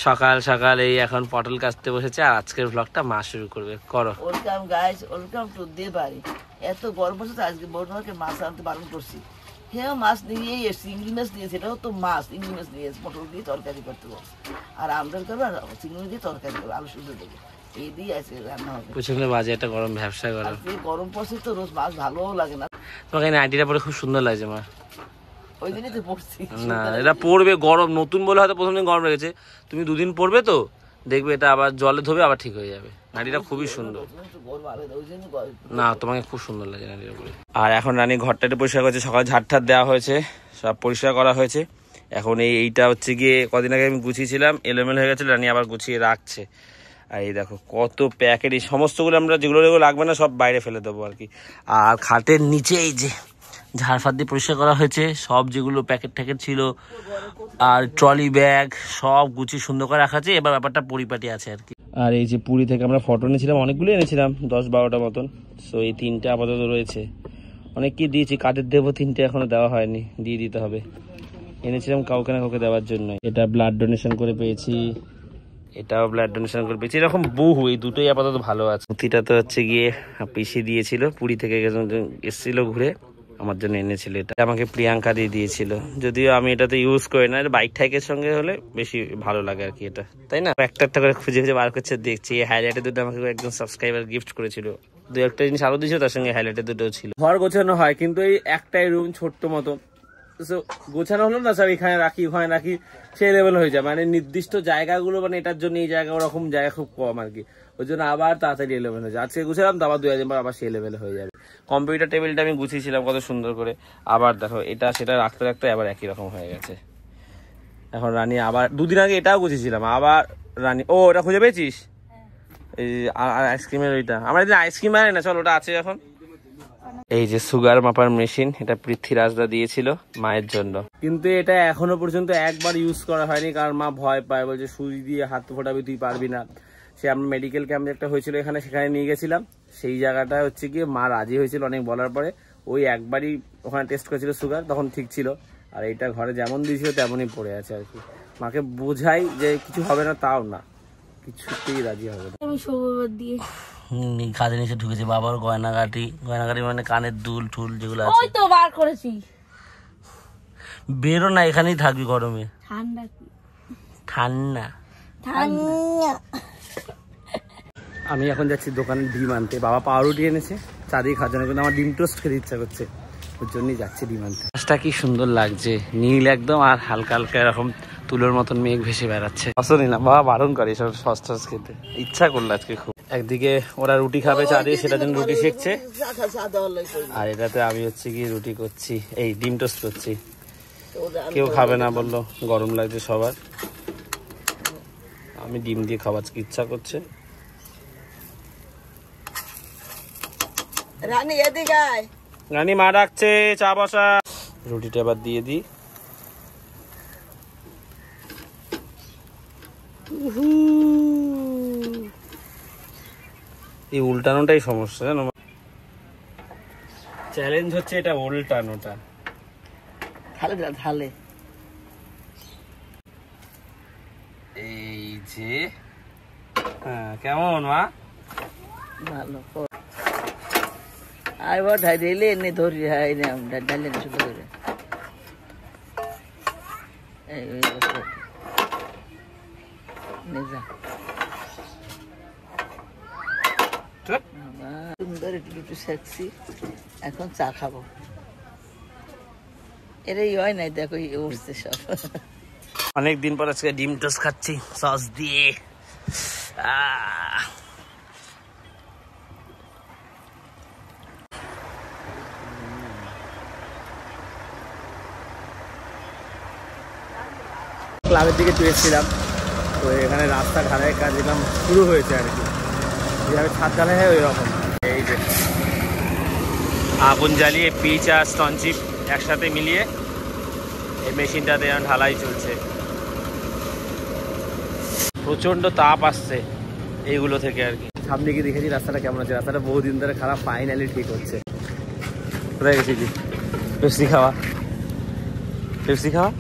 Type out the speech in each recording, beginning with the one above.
সকাল সকাল এই এখন পটল কাটতে বসেছে আর আজকের ব্লগটা মা শুরু করবে। করো। ওয়েলকাম গাইস, ওয়েলকাম টু দে বাড়ি। এত গরম পড়ছে আজকে বড়মাকে মাছ আনতে বারণ করছি। হ্যাঁ মাছ নিয়েই এসছি, ইংলি মাছ নিয়েছে, এটাও তো মাছ, ইংলি মাছ নিয়ে এসে পটল দিয়ে তরকারি করতে বলছে। আর আমদাল করবো আর চিংড়ি দিয়ে তরকারি করবো, আলু সুন্দর দেবো, এই দিয়ে আজকে রান্না হবে। প্রচন্ড বাজে একটা গরম, ব্যবসা গরম। গরম পড়ছে তো রোজ মাছ ভালোও লাগে না। তোমাকে নাইটিটা পরে খুব সুন্দর লাগছে মা। ওই দিনই তো পড়ছি না, এটা পড়বে গরম, নতুন বলে হয়তো প্রথম দিন গরম লেগেছে, তুমি দুদিন পড়বে তো দেখবে এটা আবার জলে ধোবে আবার ঠিক হয়ে যাবে। নাইটিটা খুবই সুন্দর। না, তোমাকে খুব সুন্দর লাগে নাইটিটা পরে। আর এখন রানী ঘরটা একটু পরিষ্কার করছে, সকালে ঝাড় ঠাড় দেওয়া হয়েছে, সব পরিষ্কার করা হয়েছে। এখন এইটা হচ্ছে গিয়ে কদিন আগে আমি গুছিয়েছিলাম, এলোমেলো হয়ে গেছিল, রানী আবার গুছিয়ে রাখছে। আর এই দেখো কত প্যাকেট, এই সমস্তগুলো আমরা যেগুলো লাগবে না সব বাইরে ফেলে দেবো আর কি। আর খাটের নিচে এই যে ঝাড়ফাড় দিয়ে পরিষ্কার করা হয়েছে, সব যেগুলো প্যাকেট ট্যাকেট ছিল আর ট্রলি ব্যাগ সব গুছিয়ে সুন্দর করে রাখা আছে। এবার ব্যাপারটা পরিপাটি আছে আর কি। আর এই যে পুরী থেকে আমরা ফটো এনেছিলাম, অনেকগুলো এনেছিলাম, 10-12টা মতন। সো এই 3টে আপাতত রয়েছে, অনেককেই দিয়েছি, কাঠের দেবো 3টে এখনো দেওয়া হয়নি, দিয়ে দিতে হবে। এনেছিলাম কাউকে না কাউকে দেওয়ার জন্য। এটা ব্লাড ডোনেশন করে পেয়েছি, এটাও ব্লাড ডোনেশন করে পেয়েছি, এরকম বহু, এই দুটোই আপাতত ভালো আছে। পুঁথিটা তো হচ্ছে গিয়ে পিসি দিয়েছিল, পুরী থেকে এসেছিল ঘুরে, আমার জন্য এনেছিল। এটা আমাকে প্রিয়াঙ্কা দিয়ে দিয়েছিল, যদিও আমি এটাতে ইউজ করি না, বাইক ঠাইকের সঙ্গে হলে বেশি ভালো লাগে আর কি এটা, তাই না? একটা করে খুঁজে খুঁজে বার করছে দেখছি। হাইলাইটে দুটো আমাকে একজন সাবস্ক্রাইবার গিফট করেছিল, 2-1টা জিনিস আরো দিয়েছিল, তার সঙ্গে হাইলাইটে দুটো ছিল। ঘর গোছানো হয় কিন্তু এই একটাই রুম ছোট্ট মতো, গোছানো হলো না সব, এখানে রাখি ওখানে রাখি, সেই লেভেল হয়ে যায়। মানে নির্দিষ্ট জায়গাগুলো, মানে এটার জন্য এই জায়গা, ওরকম জায়গা খুব কম আর কি, ওই জন্য আবার তাড়াতাড়ি লেভেল হয়ে যায়। আজকে গুছালাম তো আবার 2 দিন পর আবার সেই লেভেল হয়ে যাবে। কম্পিউটার টেবিলটা আমি গুছিয়েছিলাম কত সুন্দর করে, আবার দেখো এটা সেটা রাখতে রাখতে আবার একই রকম হয়ে গেছে। এখন রানী আবার 2 দিন আগে এটাও গুছিয়েছিলাম, আবার রানী, ও ওটা খুঁজে পেয়েছিস? এই আইসক্রিমের ওইটা, আমার এদিন আইসক্রিম আনে না, চল ওটা আছে এখন। এই যে সুগার মাপার মেশিন, এটা পৃথ্বীরাজদা দিয়েছিল মায়ের জন্য, কিন্তু এটা এখনো পর্যন্ত একবার ইউজ করা হয়নি, কারণ মা ভয় পায়, বলছে সুই দিয়ে হাত ফোটাবি, তুই পারবি না। সে আমরা মেডিকেল ক্যাম্প একটা হয়েছিল এখানে, সেখানে নিয়ে গেছিলাম, সেই জায়গাটা হচ্ছে গিয়ে মা রাজি হয়েছিল অনেক বলার পরে, ওই একবারই ওখানে টেস্ট করেছিল সুগার, তখন ঠিক ছিল। আর এইটা ঘরে যেমন দিয়েছিল তেমনই পড়ে আছে আর কি। মাকে বোঝাই যে কিছু হবে না, তাও না, কিছুতেই রাজি হবে না। কাজে নিচে ঢুকেছে বাবার গয়নাগাটি, গয়নাগাটি মানে কানের দুল টুল যেগুলো আছে, ওই তো বার করেছি। বেরো না, এখানেই থাকবি গরমে। ঠান্ডা ঠান্ডা ঠান্ডা। আমি এখন যাচ্ছি দোকানে ডিম আনতে, বাবা পাউরুটি এনেছে চা দিয়ে খাওয়ার জন্য, কিন্তু আমার ডিম টোস্ট খেতে ইচ্ছা করছে, ওর জন্যই যাচ্ছি ডিম আনতে। গাছটা কি সুন্দর লাগছে, নীল একদম, আর হালকা হালকা এরকম তুলোর মতন মেঘ ভেসে বেড়াচ্ছে। পছন্দ না, বাবা বারণ করে এসব সস টস খেতে, ইচ্ছা করলো আজকে খুব। একদিকে ওরা রুটি খাবে চা দিয়ে, সেটার জন্য রুটি শেখছে, আর এটাতে আমি হচ্ছে কি রুটি করছি, এই ডিম টোস্ট করছি। কেউ খাবে না বললো, গরম লাগছে সবার, আমি ডিম দিয়ে খাবার ইচ্ছা করছে। রানী এদিকে আয়, রানী মা ডাকছে, চা বসা। রুটিটা এবার দিয়ে দিই। এই উল্টানোটাই সমস্যা, জানো, চ্যালেঞ্জ হচ্ছে এটা উল্টানোটা। ঢালে ঢালে, এই যে, হ্যাঁ কেমন মা? ভালো। আইবার ঢাইলে এনে ধরি, হ্যাঁ ঢাইলে না শুধু করে। সুন্দর একটু সেক্সি, এখন চা খাবো। এরাই হয় নাই, দেখো উঠছে সব। অনেকদিন পর আজকে ডিম টোস্ট খাচ্ছি সস দিয়ে। ক্লাবের দিকে চলে এসেছিলাম, তো এখানে রাস্তা ঢালাইয়ের কাজ এলাম শুরু হয়েছে আর কি, যেভাবে ছাদ ঢালাই হয় ওই রকম। এই যে আগুন জ্বালিয়ে পিচ আর স্টনচিপ একসাথে মিলিয়ে এই মেশিনটাতে ঢালাই চলছে। প্রচন্ড তাপ আসছে এইগুলো থেকে আর কি। সামনে গিয়ে দেখেছি রাস্তাটা কেমন আছে, রাস্তাটা বহুদিন ধরে খারাপ, ফাইনালি ঠিক হচ্ছে। কোথায় গেছিলি? পেপসি খাওয়া, পেপসি খাওয়া,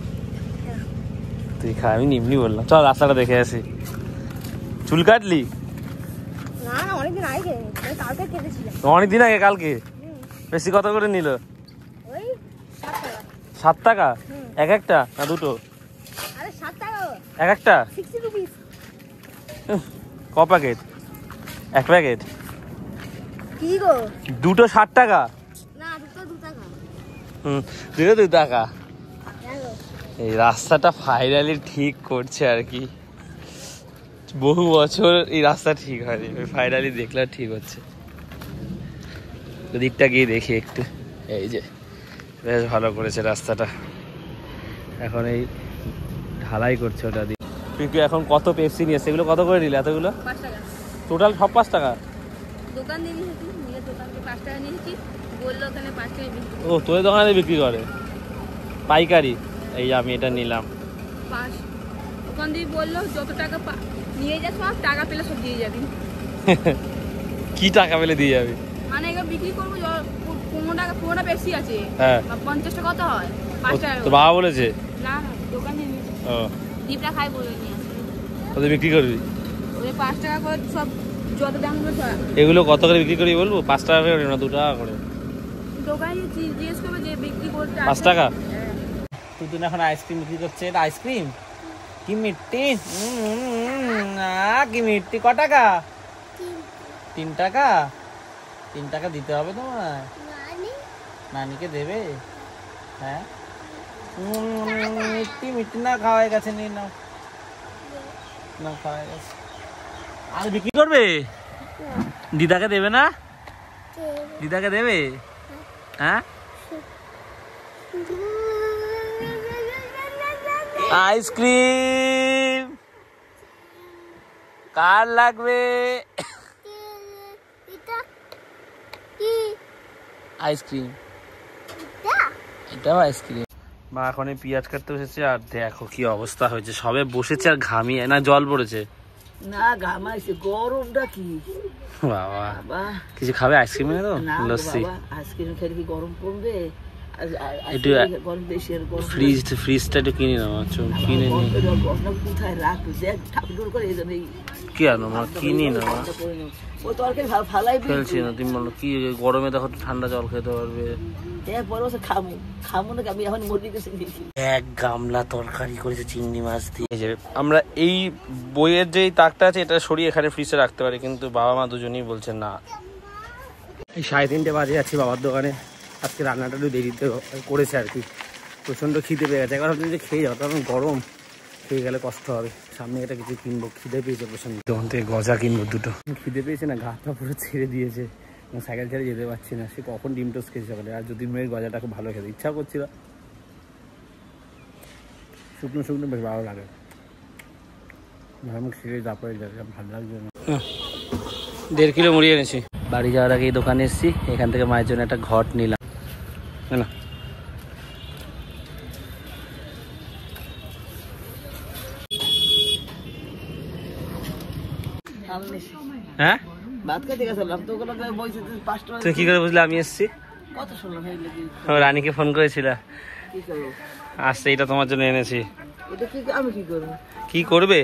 তুই খা, আমি নিমনি বললাম। চল রাস্তাটা দেখে আসি। চুল কাটলি? না না, অনেকদিন আগে কালকে কেটেছিলাম। অনেকদিন আগে? কালকে? বেশি কত করে নিল? ওই 7 টাকা। 7 টাকা এক একটা না দুটো? আরে 7 টাকা এক একটা? 60 রুপিস। ক প্যাকেট? এক প্যাকেট? কি গো? দুটো 60 টাকা? না, দুটো 2 টাকা। দুটো 2 টাকা। দেখো এই রাস্তাটা ফাইনালি ঠিক করছে আর কি। বহু বছর এই রাস্তা ঠিক হয়নি, ফাইনালি দেখলে ঠিক হচ্ছে। দিকটা গিয়ে দেখি একটু। এই যে বেশ ভালো করেছে রাস্তাটা, এখন এই ঢালাই করছে ওটা দিয়ে। তুই এখন কত পেপসি নিয়েছে? এগুলো কত করে নিলে এতগুলো? 5 টাকা। টোটাল সব 5 টাকা? দোকান দিয়ে নিয়েছি, নিয়ে দোকান থেকে 5 টাকা নিয়েছি, বললো ওখানে 5 টাকা বিক্রি। ও তোর দোকানে বিক্রি করে পাইকারি? এই আমি এটা নিলাম। 5 ওখান দিয়ে বললো যত টাকা নিয়ে যাস সব টাকা পেলে সব দিয়ে যাবি। কি টাকা পেলে দিয়ে যাবি? মানে এগুলো বিক্রি করবো 15 টাকা, 15টা পেপসি আছে। হ্যাঁ। 50 টাকা কত হয়? 5 টাকা। তো বাবা বলেছে? না না, দোকান দিয়ে নিয়েছি। ও দীপটা খাই বলে নিয়ে আসি। ওদের বিক্রি করবি? ওই 5 টাকা করে সব যত দাম করে সব। এগুলো কত করে বিক্রি করবি বলবো? 5 টাকা করে না 2 টাকা করে? দোকানে জিজ্ঞেস করবে যে বিক্রি করতে 5 টাকা? হ্যাঁ। তুই এখন আইসক্রিম বিক্রি করছে। এটা আইসক্রিম? কি মিষ্টি! কি মিষ্টি! ক টাকা? 3 টাকা? 3 টাকা দিতে হবে তোমার? নানিকে দেবে? হ্যাঁ। মিষ্টি মিষ্টি না খাওয়া হয়ে গেছে, নি না না খাওয়া হয়ে গেছে। আর বিক্রি করবে? দিদাকে দেবে না? দিদাকে দেবে? হ্যাঁ। আইসক্রিম কার লাগবে? আইসক্রিম? এটাও আইসক্রিম। মা এখন পেঁয়াজ কাটতে বসেছে, আর দেখো কি অবস্থা হয়েছে, সবে বসেছে আর ঘামিয়ে না জল পড়েছে। না ঘামাইছে, গরমটা কি বাবা। বাবা। কিছু খাবে? আইসক্রিম এনে দাও, না লস্যি। বাবা, আইসক্রিম খেলে কি গরম কমবে? একটু গরম বেশি আর গরম। ফ্রিজটা একটু কিনে নাও, কিনে নি। কোথায় রাখবো? দেখ ঠাকুর করে এই জন্য কি আনো মা? কিনি না মা, ও তরকারি ফালাই ফেলছি না। তুমি বলো কি গরমে দেখো ঠান্ডা জল খেতে পারবে। পরে বসে খামু খামু না, আমি এখন মুরগি কাছে দিয়েছি। এক গামলা তরকারি করেছে চিংড়ি মাছ দিয়ে। আমরা এই বইয়ের যে তাকটা আছে এটা সরিয়ে এখানে ফ্রিজে রাখতে পারি, কিন্তু বাবা মা দুজনেই বলছে না। এই 3:30 বাজে আছি বাবার দোকানে। আজকে রান্নাটা একটু দেরিতে করেছে আর কি, প্রচণ্ড খিদে পেয়ে গেছে। এখন আপনি যে খেয়ে যাও, কারণ গরম, খেয়ে গেলে কষ্ট হবে। সামনে এটা কিছু কিনবো, খিদে পেয়েছে প্রচণ্ড। দোকান থেকে গজা কিনবো দুটো। খিদে পেয়েছে না, ঘাটটা পুরো ছেড়ে দিয়েছে, সাইকেল ছেড়ে যেতে পারছি না। সে কখন ডিম টোস্ট খেয়েছে সকালে, আর যদি মেয়ের গজাটা খুব ভালো খেতে ইচ্ছা করছিল। শুকনো শুকনো বেশ ভালো লাগে, খেয়ে তারপরে ভালো লাগছে না। 1.5 কিলো মুড়ি এনেছি। বাড়ি যাওয়ার আগে এই দোকানে এসেছি, এখান থেকে মায়ের জন্য একটা ঘট নিলাম। না হ্যাঁ, ভাত খেতে গেছিলাম তো, ওগুলো বলছে 5 টাকা। তুই কি করে বুঝলে আমি এসেছি? কত শুনলাম হইলে কি রানীকে ফোন করেছিল, কি করবো? আসছে, এটা তোমার জন্য এনেছি। এটা কি আমি কি করবো? কি করবে?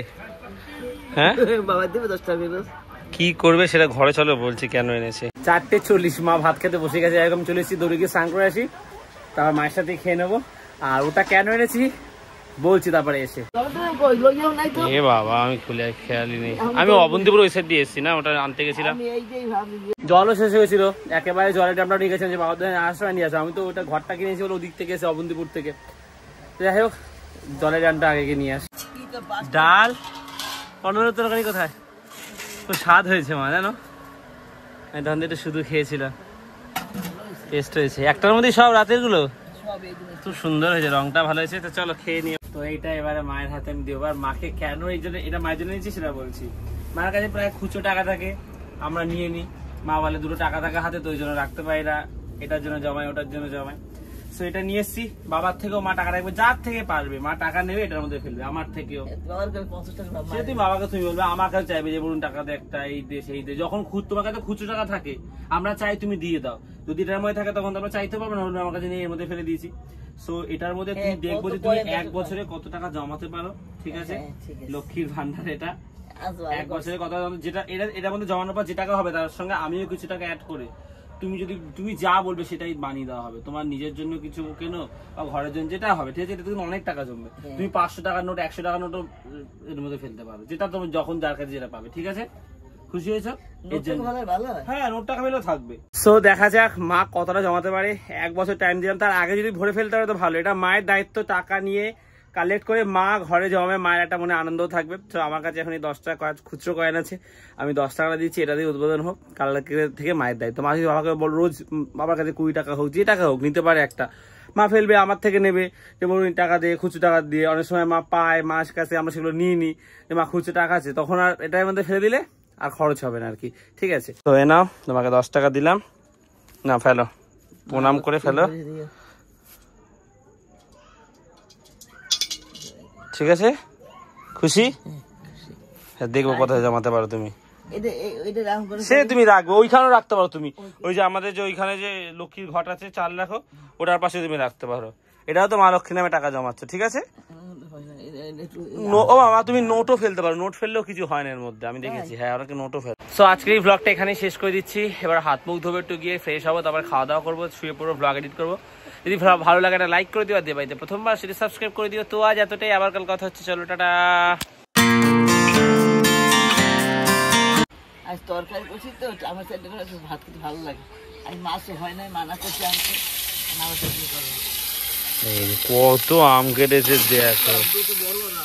হ্যাঁ বাবা দেবে 10 টাকা রোজ। কি করবে সেটা ঘরে চলো বলছি কেন এনেছে। 4:40 মা ভাত খেতে বসে গেছে, এরকম চলে এসেছি, দৌড়ে গিয়ে স্নান করে আসি, তারপর মায়ের সাথে খেয়ে নেবো। আর ওটা কেন এনেছি বলছি তারপরে এসে। এ বাবা, আমি খুলে খেয়ালই নেই, আমি অবন্তিপুর ওই সাইড দিয়ে এসেছি না, ওটা আনতে গেছিলাম। জলও শেষ হয়েছিল, একেবারে জলের ড্রামটা নিয়ে গেছিলাম যে বাবা আশ্রয় নিয়ে আসো। আমি তো ওটা ঘরটা কিনেছি বলে ওদিক থেকে এসে অবন্তিপুর থেকে। যাই হোক, জলের ড্রামটা আগে নিয়ে আসি। ডাল 15 তরকারি কোথায়? খুব স্বাদ হয়েছে মা, জানো আমি তখন একটু শুধু খেয়েছিলাম, টেস্ট হয়েছে। একটার মধ্যেই সব রাতের গুলো খুব সুন্দর হয়েছে, রংটা ভালো হয়েছে। তো চলো খেয়ে নিও। তো এইটা এবারে মায়ের হাতে আমি দিই। এবার মাকে কেন এই জন্য, এটা মায়ের জন্য নিয়েছি সেটা বলছি। মায়ের কাছে প্রায় খুচরো টাকা থাকে, আমরা নিয়ে নিই। মা বলে 2 টাকা থাকে হাতে, তো ওই জন্য রাখতে পারি না, এটার জন্য জমাই ওটার জন্য জমাই। সো এটা নিয়ে এসছি, বাবার থেকেও মা টাকা রাখবে, যার থেকে পারবে মা টাকা নেবে এটার মধ্যে ফেলবে, আমার থেকেও। বাবার কাছে 50 টাকা সে তুমি বাবাকে তুমি বলবে, আমার কাছে চাইবে যে বলুন টাকা দে একটা, এই দে সেই দে। যখন তোমার কাছে খুচরো টাকা থাকে আমরা চাই তুমি দিয়ে দাও, যদি এটার মধ্যে থাকে তখন তো আমরা চাইতে পারবো না, আমার কাছে নিয়ে এর মধ্যে ফেলে দিয়েছি। সো এটার মধ্যে তুমি দেখবো যে তুমি 1 বছরে কত টাকা জমাতে পারো, ঠিক আছে? লক্ষ্মীর ভান্ডার এটা 1 বছরে কত, যেটা এটার মধ্যে জমানোর পর যে টাকা হবে তার সঙ্গে আমিও কিছু টাকা অ্যাড করে তুমি যা বলবে সেটাই বানিয়ে দেওয়া হবে। তোমার নিজের জন্য কিছু কেনো বা ঘরের জন্য যেটা হবে, ঠিক আছে? এটা তুমি অনেক টাকা জমবে, তুমি 500 টাকার নোট 100 টাকার নোটও এর মধ্যে ফেলতে পারো, যেটা তুমি যখন যার কাছে যেটা পাবে, ঠিক আছে? খুশি হয়েছো? হ্যাঁ, নোট টাকা পেলেও থাকবে। সো দেখা যাক মা কতটা জমাতে পারে। 1 বছর টাইম দিলাম, তার আগে যদি ভরে ফেলতে পারে তো ভালো। এটা মায়ের দায়িত্ব, টাকা নিয়ে কালেক্ট করে মা ঘরে জমাবে, মায়ের একটা মনে আনন্দও থাকবে। তো আমার কাছে এখন 10 টাকা খুচরো কয়েন আছে, আমি 10 টাকা দিচ্ছি, এটা দিয়ে উদ্বোধন হোক, কালকে থেকে মায়ের দায়িত্ব। মা যদি বাবাকে বল রোজ বাবার কাছে 20 টাকা হোক, যে টাকা হোক নিতে পারে একটা, মা ফেলবে, আমার থেকে নেবে যে বলুন টাকা দিয়ে, খুচরো টাকা দিয়ে। অনেক সময় মা পায়, মার কাছে আমরা সেগুলো নিয়ে নিই যে মা খুচরো টাকা আছে, তখন আর এটার মধ্যে ফেলে দিলে আর খরচ হবে না আর কি, ঠিক আছে? তো এ নাও, তোমাকে 10 টাকা দিলাম, না ফেলো, প্রণাম করে ফেলো, ঠিক আছে? খুশি? দেখবো কোথায় জমাতে পারো তুমি, সে তুমি রাখবে, ওইখানেও রাখতে পারো তুমি। ওই যে আমাদের যে ওইখানে যে লক্ষ্মীর ঘট আছে, চাল রাখো, ওটার পাশে তুমি রাখতে পারো। এটাও তো মা লক্ষ্মী নামে টাকা জমাচ্ছ, ঠিক আছে? ও বাবা, তুমি নোটও ফেলতে পারো, নোট ফেললেও কিছু হয় না এর মধ্যে, আমি দেখেছি। হ্যাঁ, অনেকে নোটও ফেল। সো আজকের এই ব্লগটা এখানেই শেষ করে দিচ্ছি। এবার হাত মুখ ধোবে, একটু গিয়ে ফ্রেশ হবো, তারপর খাওয়া দাওয়া করবো, শুয়ে পড়বো, ব্লগ এডিট করবো। যদি ভালো লাগে একটা লাইক করে দিও, আর দেবাইতে প্রথমবার সেটা সাবস্ক্রাইব করে দিও। তো আজ এতটাই, আবার কাল কথা হচ্ছে, চলো টাটা। আজ তরকারি করছি তো, আমার সাথে ভাত খেতে ভালো লাগে। আমি মাছও হয় নাই, মানা করছি আনতে, আমার সাথে কত আম কেটেছে দেখো। দুটো বলো না।